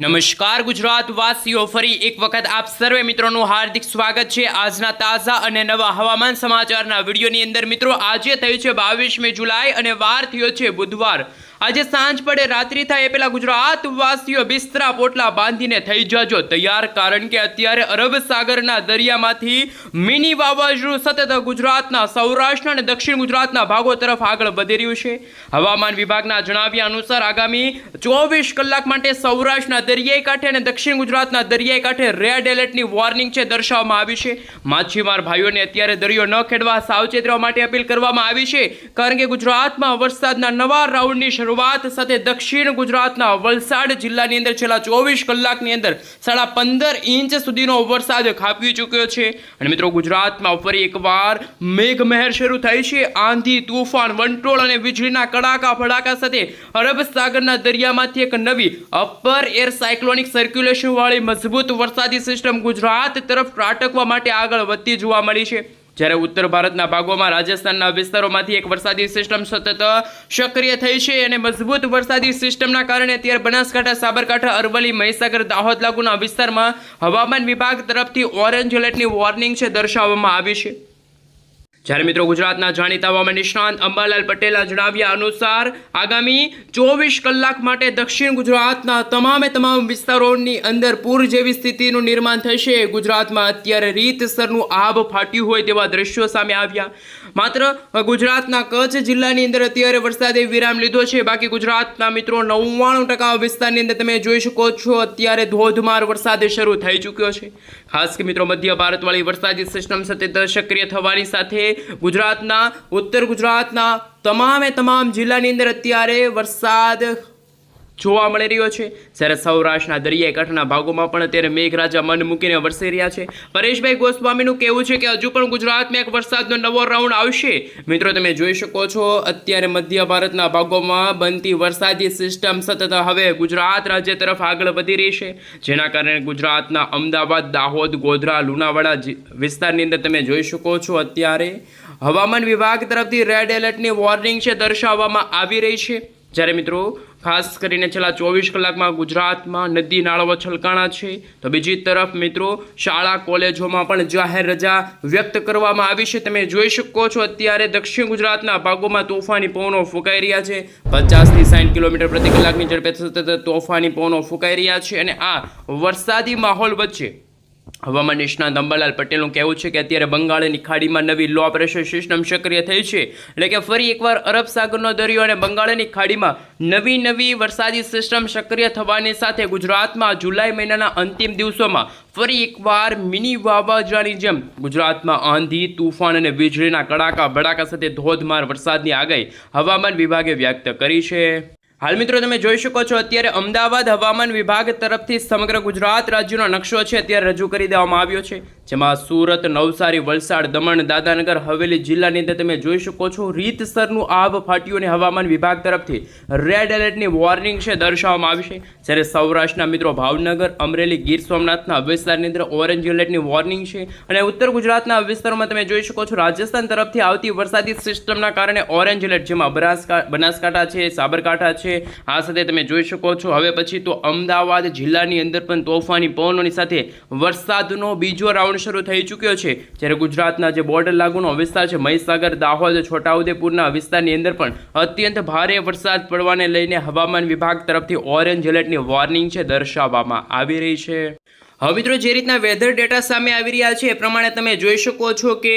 નમસ્કાર ગુજરાત વાસીઓ, ફરી એક વખત આપ સર્વે મિત્રોનું હાર્દિક સ્વાગત છે આજના તાજા અને નવા હવામાન સમાચારના વિડીયોની અંદર। મિત્રો, આજે થયું છે 22મી જુલાઈ અને વાર થયો છે બુધવાર। આજે સાંજ પડે રાત્રિ થાય એ પહેલા ગુજરાત વાસીઓ બિસ્તરા પોટલા બાંધીને થઈ જજો તૈયાર, કારણ કે અત્યારે અરબ સાગરના દરિયામાંથી મિની વાવાઝોડું સતત ગુજરાતના સૌરાષ્ટ્ર અને દક્ષિણ ગુજરાતના ભાગો તરફ આગળ વધી રહ્યું છે। હવામાન વિભાગના જણાવ્યા અનુસાર આગામી 24 કલાક માટે સૌરાષ્ટ્રના દરિયાઈ કાંઠે અને દક્ષિણ ગુજરાતના દરિયાઈ કાંઠે રેડ એલર્ટની વોર્નિંગ છે દર્શાવવામાં આવી છે। માછીમાર ભાઈઓને અત્યારે દરિયો ન ખેડવા સાવચેત રહેવા માટે અપીલ કરવામાં આવી છે, કારણ કે ગુજરાતમાં વરસાદના નવા રાઉન્ડની શરૂઆત સાથે દક્ષિણ ગુજરાતના વલસાડ જિલ્લાની અંદર છેલ્લા 24 કલાકની અંદર 15.5 ઇંચ સુધીનો વરસાદ ખાબકી ચૂક્યો છે। અને મિત્રો, ગુજરાતમાં ફરી એકવાર મેઘમહેર શરૂ થઈ છે। આંધી, તૂફાન, વંટોળ અને વીજળીના કડાકા ભડાકા સાથે અરબ સાગરના દરિયામાંથી એક નવી અપર એર સાયક્લોનિક સર્ક્યુલેશન વાળી મજબૂત વરસાદી સિસ્ટમ ગુજરાત તરફ ત્રાટકવા માટે આગળ વધતી જોવા મળી છે। જ્યારે ઉત્તર ભારતના ભાગોમાં રાજસ્થાનના વિસ્તારોમાંથી એક વરસાદી સિસ્ટમ સતત સક્રિય થઈ છે અને મજબૂત વરસાદી સિસ્ટમના કારણે અત્યારે બનાસકાંઠા, સાબરકાંઠા, અરવલ્લી, મહીસાગર, દાહોદ લાગુના વિસ્તારમાં હવામાન વિભાગ તરફથી ઓરેન્જ એલર્ટની વોર્નિંગ છે દર્શાવવામાં આવી છે। જ્યારે મિત્રો, ગુજરાતના જાણીતા હવામાન નિષ્ણાંત અંબાલાલ પટેલના જણાવ્યા અનુસાર આગામી 24 કલાક માટે દક્ષિણ ગુજરાતના તમામ વિસ્તારોની અંદર પૂર જેવી સ્થિતિનું નિર્માણ થશે। ગુજરાતમાં અત્યારે રીતસરનું આભ ફાટ્યું હોય તેવા દ્રશ્યો સામે આવ્યા। માત્ર ગુજરાતના કચ્છ જિલ્લાની અંદર અત્યારે વરસાદે વિરામ લીધો છે, બાકી ગુજરાતના મિત્રો 99% વિસ્તારની અંદર તમે જોઈ શકો છો અત્યારે ધોધમાર વરસાદ શરૂ થઈ ચૂક્યો છે। ખાસ કે મિત્રો, મધ્ય ભારતવાળી વરસાદી સિસ્ટમ સતત સક્રિય થવાની સાથે ગુજરાતના ઉત્તર ગુજરાતના તમામ જિલ્લાની અંદર અત્યારે વરસાદ જોવા મળી રહ્યો છે। જ્યારે સૌરાષ્ટ્રના દરિયાઈ કાંઠાના ભાગોમાં પણ અત્યારે મેઘરાજા મન મૂકીને વરસી રહ્યા છે। પરેશભાઈ ગોસ્વામીનું કહેવું છે કે હજુ પણ ગુજરાતમાં એક વરસાદનો નવો રાઉન્ડ આવશે। મિત્રો, તમે જોઈ શકો છો અત્યારે મધ્ય ભારતના ભાગોમાં બનતી વરસાદી સિસ્ટમ સતત હવે ગુજરાત રાજ્ય તરફ આગળ વધી રહી છે, જેના કારણે ગુજરાતના અમદાવાદ, દાહોદ, ગોધરા, લુણાવાડા વિસ્તારની અંદર તમે જોઈ શકો છો અત્યારે હવામાન વિભાગ તરફથી રેડ એલર્ટની વોર્નિંગ છે દર્શાવવામાં આવી રહી છે। જ્યારે મિત્રો, ખાસ કરીને છેલ્લા 24 કલાકમાં ગુજરાતમાં નદી નાળાઓ છલકાણા છે, તો બીજી તરફ મિત્રો શાળા કોલેજોમાં પણ જાહેર રજા વ્યક્ત કરવામાં આવી છે। તમે જોઈ શકો છો અત્યારે દક્ષિણ ગુજરાતના ભાગોમાં તોફાની પવનો ફૂંકાઈ રહ્યા છે। 50 થી 60 કિલોમીટર પ્રતિ કલાકની ઝડપે સતત તોફાની પવનો ફૂંકાઈ રહ્યા છે અને આ વરસાદી માહોલ વચ્ચે હવામાન નિષ્ણાંત અંબાલાલ પટેલનું કહેવું છે કે અત્યારે બંગાળની ખાડીમાં નવી લો પ્રેશર સિસ્ટમ સક્રિય થઈ છે, એટલે કે ફરી એકવાર અરબ સાગરનો દરિયો અને બંગાળની ખાડીમાં નવી વરસાદી સિસ્ટમ સક્રિય થવાની સાથે ગુજરાતમાં જુલાઈ મહિનાના અંતિમ દિવસોમાં ફરી એકવાર મિની વાવાઝોડાની જેમ ગુજરાતમાં આંધી, તૂફાન અને વીજળીના કડાકા ભડાકા સાથે ધોધમાર વરસાદની આગાહી હવામાન વિભાગે વ્યક્ત કરી છે। હાલ મિત્રો, તમે જોઈ શકો છો અત્યારે અમદાવાદ હવામાન વિભાગ તરફથી સમગ્ર ગુજરાત રાજ્યનો નકશો છે અત્યારે રજૂ કરી દેવામાં આવ્યો છે, જેમાં સુરત, નવસારી, વલસાડ, દમણ, દાદરાનગર હવેલી જિલ્લાની અંદર તમે જોઈ શકો છો રીતસરનું આભ ફાટ્યું અને હવામાન વિભાગ તરફથી રેડ એલર્ટની વોર્નિંગ છે દર્શાવવામાં આવી છે। જ્યારે સૌરાષ્ટ્રના મિત્રો ભાવનગર, અમરેલી, ગીર સોમનાથના વિસ્તારની અંદર ઓરેન્જ એલર્ટની વોર્નિંગ છે અને ઉત્તર ગુજરાતના વિસ્તારોમાં તમે જોઈ શકો છો રાજસ્થાન તરફથી આવતી વરસાદી સિસ્ટમના કારણે ઓરેન્જ એલર્ટ, જેમાં બનાસકાંઠા છે, સાબરકાંઠા છે, આ સાથે તમે જોઈ શકો છો હવે પછી તો અમદાવાદ જિલ્લાની અંદર પણ તોફાની પવનોની સાથે વરસાદનો બીજો રાઉન્ડ શરૂ થઈ ચૂક્યો છે। જ્યારે ગુજરાતના જે બોર્ડર લાગુનો વિસ્તાર છે મહીસાગર, દાહોદ, છોટાઉદેપુરના વિસ્તારની અંદર પણ અત્યંત ભારે વરસાદ પડવાને લઈને હવામાન વિભાગ તરફથી ઓરેન્જ એલર્ટની વોર્નિંગ છે દર્શાવવામાં આવી રહી છે। હવે મિત્રો, જે રીતના વેધર ડેટા સામે આવી રહ્યા છે એ પ્રમાણે તમે જોઈ શકો છો કે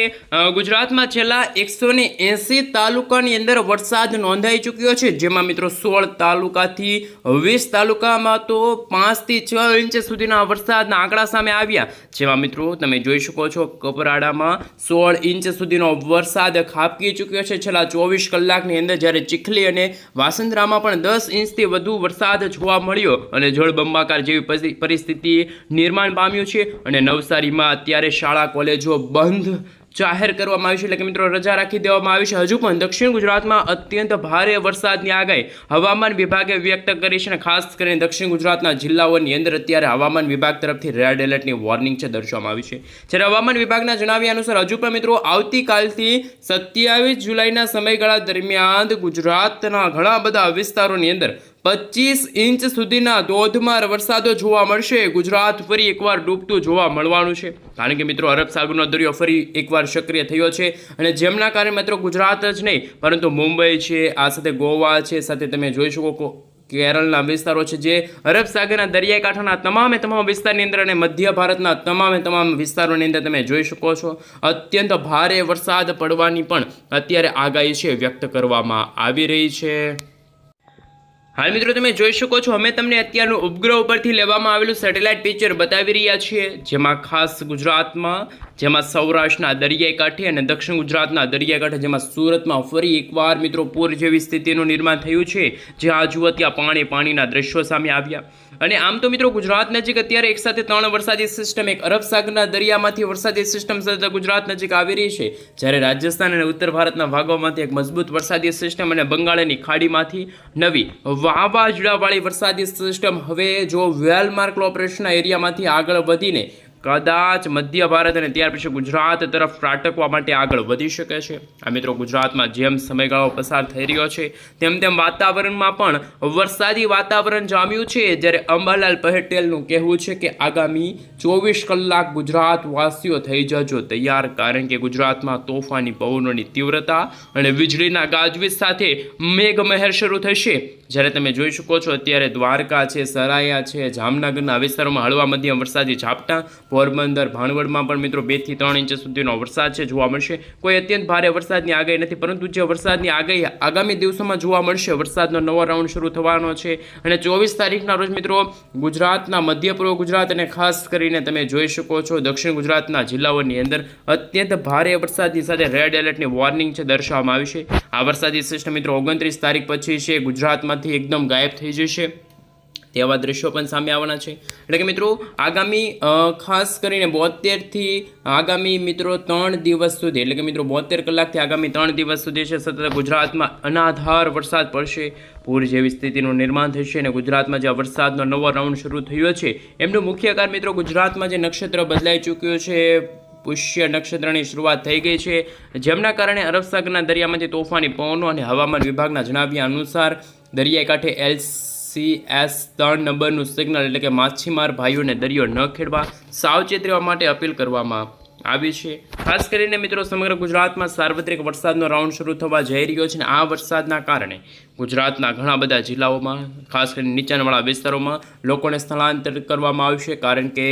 ગુજરાતમાં છેલ્લા 180 તાલુકાની અંદર વરસાદ નોંધાઈ ચૂક્યો છે, જેમાં મિત્રો 16 તાલુકાથી 20 તાલુકામાં તો 5 થી 6 ઇંચ સુધીના વરસાદના આંકડા સામે આવ્યા। જેમાં મિત્રો તમે જોઈ શકો છો કપરાડામાં 16 ઇંચ સુધીનો વરસાદ ખાબકી ચૂક્યો છે છેલ્લા 24 કલાકની અંદર, જ્યારે ચીખલી અને વાસંદરામાં પણ 10 ઇંચથી વધુ વરસાદ જોવા મળ્યો અને જળબંબાકાર જેવી પરિસ્થિતિ નિર્માણ પામ્યું છે। અને નવસારીમાં અત્યારે શાળા કોલેજો બંધ જાહેર કરવામાં આવી છે, એટલે કે મિત્રો રજા રાખી દેવામાં આવી છે। હજુ પણ દક્ષિણ ગુજરાતમાં અત્યંત ભારે વરસાદની આગાહી હવામાન વિભાગે વ્યક્ત કરી છે અને ખાસ કરીને દક્ષિણ ગુજરાતના જિલ્લાઓની અંદર અત્યારે હવામાન વિભાગ તરફથી રેડ એલર્ટની વોર્નિંગ છે દર્શાવવામાં આવી છે। જ્યારે હવામાન વિભાગના જણાવ્યા અનુસાર હજુ પણ મિત્રો આવતીકાલથી 27 જુલાઈના સમયગાળા દરમિયાન ગુજરાતના ઘણા બધા વિસ્તારોની અંદર 25 ઇંચ સુધીના ધોધમાર વરસાદો જોવા મળશે. ગુજરાત ફરી એકવાર ડૂબતું જોવા મળવાનું છે, કારણ કે મિત્રો અરબ સાગરનો દરિયો ફરી એકવાર સક્રિય થયો છે અને જેમના કારણે મિત્રો ગુજરાત જ નહીં પરંતુ મુંબઈ છે, આ સાથે ગોવા છે, સાથે તમે જોઈ શકો કેરળના વિસ્તારો છે જે અરબ સાગરના દરિયાઈ કાંઠાના તમામ વિસ્તારની અંદર અને મધ્ય ભારતના તમામ વિસ્તારોની અંદર તમે જોઈ શકો છો અત્યંત ભારે વરસાદ પડવાની પણ અત્યારે આગાહી છે વ્યક્ત કરવામાં આવી રહી છે. હાલ મિત્રો તમે જોઈ શકો છો અમે તમને અત્યારનું ઉપગ્રહ ઉપરથી લેવામાં આવેલું સેટેલાઇટ પિક્ચર બતાવી રહ્યા છીએ, જેમાં ખાસ ગુજરાતમાં, જેમાં સૌરાષ્ટ્રના દરિયાઈ કાંઠે અને દક્ષિણ ગુજરાતના દરિયાઈ કાંઠે, જેમાં સુરતમાં ફરી એકવાર મિત્રો પૂર જેવી સ્થિતિનું નિર્માણ થયું છે, જ્યાં જુઓ ત્યાં પાણીના દ્રશ્યો સામે આવ્યા. અને આમ તો મિત્રો ગુજરાત નજીક અત્યારે એકસાથે 3 વરસાદી સિસ્ટમ, એક અરબ સાગરના દરિયામાંથી વરસાદી સિસ્ટમ સાથે ગુજરાત નજીક આવી રહી છે, જ્યારે રાજસ્થાન અને ઉત્તર ભારતના ભાગોમાંથી એક મજબૂત વરસાદી સિસ્ટમ અને બંગાળની ખાડીમાંથી નવી વાવાઝોડાવાળી વરસાદી સિસ્ટમ હવે જો વેલમાર્ક લો પ્રેશરના એરિયામાંથી આગળ વધીને કદાચ મધ્ય ભારત અને ત્યાર પછી ગુજરાત તરફ ત્રાટકવા માટે આગળ વધી શકે છે. આ મિત્રો ગુજરાતમાં જેમ સમયગાળો પસાર થઈ રહ્યો છે તેમ વાતાવરણમાં પણ વરસાદી વાતાવરણ જામ્યું છે, જ્યારે અંબાલાલ પટેલનું કહેવું છે કે આગામી 24 કલાક ગુજરાતવાસીઓ થઈ જજો તૈયાર, કારણ કે ગુજરાતમાં તોફાની પવનોની તીવ્રતા અને વીજળીના ગાજવીજ સાથે મેઘમહેર શરૂ થશે. જ્યારે તમે જોઈ શકો છો અત્યારે દ્વારકા છે, સરાયા છે, જામનગરના વિસ્તારોમાં હળવા મધ્યમ વરસાદી ઝાપટા, પોરબંદર, ભાણવડમાં પણ મિત્રો 2 થી 3 ઇંચ સુધીનો વરસાદ છે જોવા મળશે. કોઈ અત્યંત ભારે વરસાદની આગાહી નથી, પરંતુ જે વરસાદની આગાહી આગામી દિવસોમાં જોવા મળશે, વરસાદનો નવો રાઉન્ડ શરૂ થવાનો છે અને 24 તારીખના રોજ મિત્રો ગુજરાતના મધ્ય પૂર્વ ગુજરાત અને ખાસ કરીને તમે જોઈ શકો છો દક્ષિણ ગુજરાતના જિલ્લાઓની અંદર અત્યંત ભારે વરસાદની સાથે રેડ એલર્ટની વોર્નિંગ છે દર્શાવવામાં આવી છે. આ વરસાદી સિસ્ટમ મિત્રો 29 તારીખ પછી છે ગુજરાતમાંથી એકદમ ગાયબ થઈ જશે તેવા દ્રશ્યો પણ સામે આવવાના છે. એટલે કે મિત્રો આગામી ખાસ કરીને 72 થી આગામી મિત્રો 3 દિવસ સુધી, એટલે કે મિત્રો 72 કલાકથી આગામી 3 દિવસ સુધી છે સતત ગુજરાતમાં અનાધાર વરસાદ પડશે, પૂર જેવી સ્થિતિનું નિર્માણ થશે અને ગુજરાતમાં જે વરસાદનો નવો રાઉન્ડ શરૂ થયો છે એમનું મુખ્ય કારણ મિત્રો ગુજરાતમાં જે નક્ષત્ર બદલાઈ ચૂક્યું છે, પુષ્ય નક્ષત્રની શરૂઆત થઈ ગઈ છે, જેમના કારણે અરબ સાગરના દરિયામાંથી તોફાની પવનો અને હવામાન વિભાગના જણાવ્યા અનુસાર દરિયાઈ કાંઠે LCS 3 નંબરનું સિગ્નલ, એટલે કે માછીમાર ભાઈઓને દરિયો ન ખેડવા સાવચેત રહેવા માટે અપીલ કરવામાં આવી છે. ખાસ કરીને મિત્રો સમગ્ર ગુજરાતમાં સાર્વત્રિક વરસાદનો રાઉન્ડ શરૂ થવા જઈ રહ્યો છે અને આ વરસાદના કારણે ગુજરાતના ઘણા બધા જિલ્લાઓમાં ખાસ કરીને નીચાણવાળા વિસ્તારોમાં લોકોને સ્થળાંતરિત કરવામાં આવશે, કારણ કે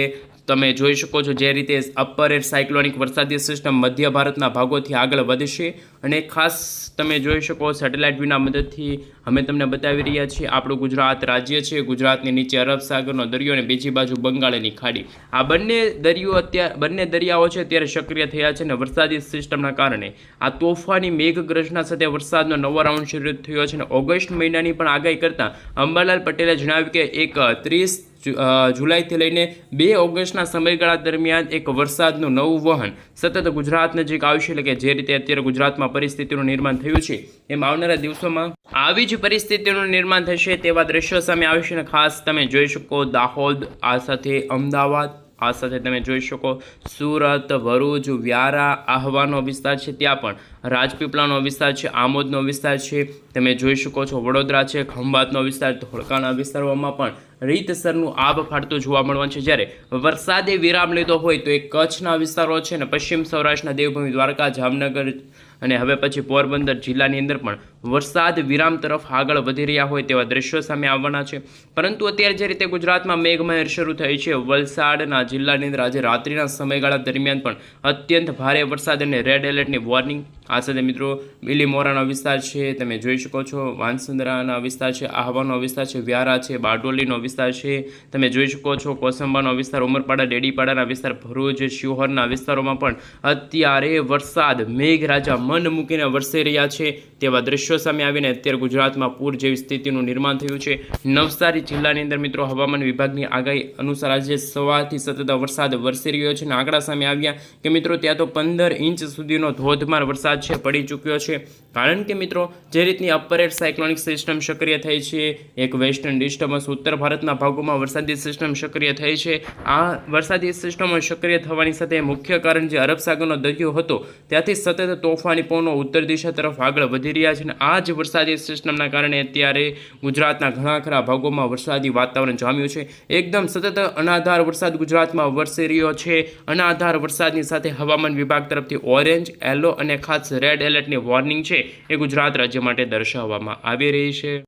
તમે જોઈ શકો છો જે રીતે અપર એર સાયક્લોનિક વરસાદી સિસ્ટમ મધ્ય ભારતના ભાગોથી આગળ વધશે અને ખાસ તમે જોઈ શકો સેટેલાઇટ વિના મદદથી અમે તમને બતાવી રહ્યા છીએ આપણું ગુજરાત રાજ્ય છે, ગુજરાતની નીચે અરબ સાગરનો દરિયો અને બીજી બાજુ બંગાળની ખાડી, આ બંને દરિયાઓ છે અત્યારે સક્રિય થયા છે અને વરસાદી સિસ્ટમના કારણે આ તોફાની મેઘગર્જના સાથે વરસાદનો નવો રાઉન્ડ શરૂ થયો છે અને ઓગસ્ટ મહિનાની પણ આગાહી કરતાં અંબાલાલ પટેલે જણાવ્યું કે એક 30 જુલાઈથી લઈને 2 ઓગસ્ટના સમયગાળા દરમિયાન એક વરસાદનું નવું વહન સતત ગુજરાત નજીક આવશે. એટલે કે જે રીતે અત્યારે ગુજરાતમાં પરિસ્થિતિનું નિર્માણ થયું છે એમ આવનારા દિવસોમાં આવી જ પરિસ્થિતિનું નિર્માણ થશે તેવા દ્રશ્યો સામે આવશે. અને ખાસ તમે જોઈ શકો દાહોદ, આ સાથે અમદાવાદ, આ સાથે તમે જોઈ શકો સુરત, ભરૂચ, વ્યારા, આહવાનો વિસ્તાર છે, ત્યાં પણ રાજપીપળાનો વિસ્તાર છે, આમોદનો વિસ્તાર છે, તમે જોઈ શકો છો વડોદરા છે, ખંભાતનો વિસ્તાર, ધોળકાના વિસ્તારોમાં પણ રીતસરનું આબ ફાટતું જોવા મળવાનું છે. જ્યારે વરસાદે વિરામ લીધો હોય તો એ કચ્છના વિસ્તારો છે અને પશ્ચિમ સૌરાષ્ટ્રના દેવભૂમિ દ્વારકા, જામનગર અને હવે પછી પોરબંદર જિલ્લાની અંદર પણ વરસાદ વિરામ તરફ આગળ વધી રહ્યા હોય તેવા દ્રશ્યો સામે આવવાના છે. પરંતુ અત્યારે જે રીતે ગુજરાતમાં મેઘમહેર શરૂ થઈ છે, વલસાડના જિલ્લાની અંદર આજે રાત્રિના સમયગાળા દરમિયાન પણ અત્યંત ભારે વરસાદ અને રેડ એલર્ટની વોર્નિંગ, આ સાથે મિત્રો બીલીમોરાનો વિસ્તાર છે, તમે જોઈ શકો છો વાંસંદરાના વિસ્તાર છે, આહવાનો વિસ્તાર છે, વ્યારા છે, બારડોલીનો વિસ્તાર છે, તમે જોઈ શકો છો કોસંબાનો વિસ્તાર, ઉમરપાડા, ડેડીપાડાના વિસ્તાર, ભરૂચ, શિહોરના વિસ્તારોમાં પણ અત્યારે વરસાદ મેઘરાજા મન મૂકીને વરસી રહ્યા છે તેવા દ્રશ્યો સામે આવીને અત્યારે ગુજરાતમાં પૂર જેવી સ્થિતિનું નિર્માણ થયું છે. નવસારી જિલ્લાની અંદર મિત્રો હવામાન વિભાગની આગાહી અનુસાર આજે સવારથી સતત વરસાદ વરસી રહ્યો છે અને આંકડા સામે આવ્યા કે મિત્રો ત્યાં તો 15 ઇંચ સુધીનો ધોધમાર વરસાદ છે પડી ચૂક્યો છે. કારણ કે મિત્રો જે રીતની અપર એર સાયક્લોનિક સિસ્ટમ સક્રિય થઈ છે, એક વેસ્ટર્ન ડિસ્ટર્બન્સ ઉત્તર ભારતના ભાગોમાં વરસાદી સિસ્ટમ સક્રિય થઈ છે, આ વરસાદી સિસ્ટમો સક્રિય થવાની સાથે મુખ્ય કારણ જે અરબ સાગરનો દરિયો હતો ત્યાંથી સતત તોફાની તોફાની પવનો ઉત્તર દિશા તરફ આગળ વધી રહ્યા છે અને આ જ વરસાદી સિસ્ટમના કારણે અત્યારે ગુજરાતના ઘણા ખરા ભાગોમાં વરસાદી વાતાવરણ જામ્યું છે. એકદમ સતત અનાધાર વરસાદ ગુજરાતમાં વરસી રહ્યો છે. અનાધાર વરસાદની સાથે હવામાન વિભાગ તરફથી ઓરેન્જ, યલો અને ખાસ રેડ એલર્ટની વોર્નિંગ છે એ ગુજરાત રાજ્ય માટે દર્શાવવામાં આવી રહી છે.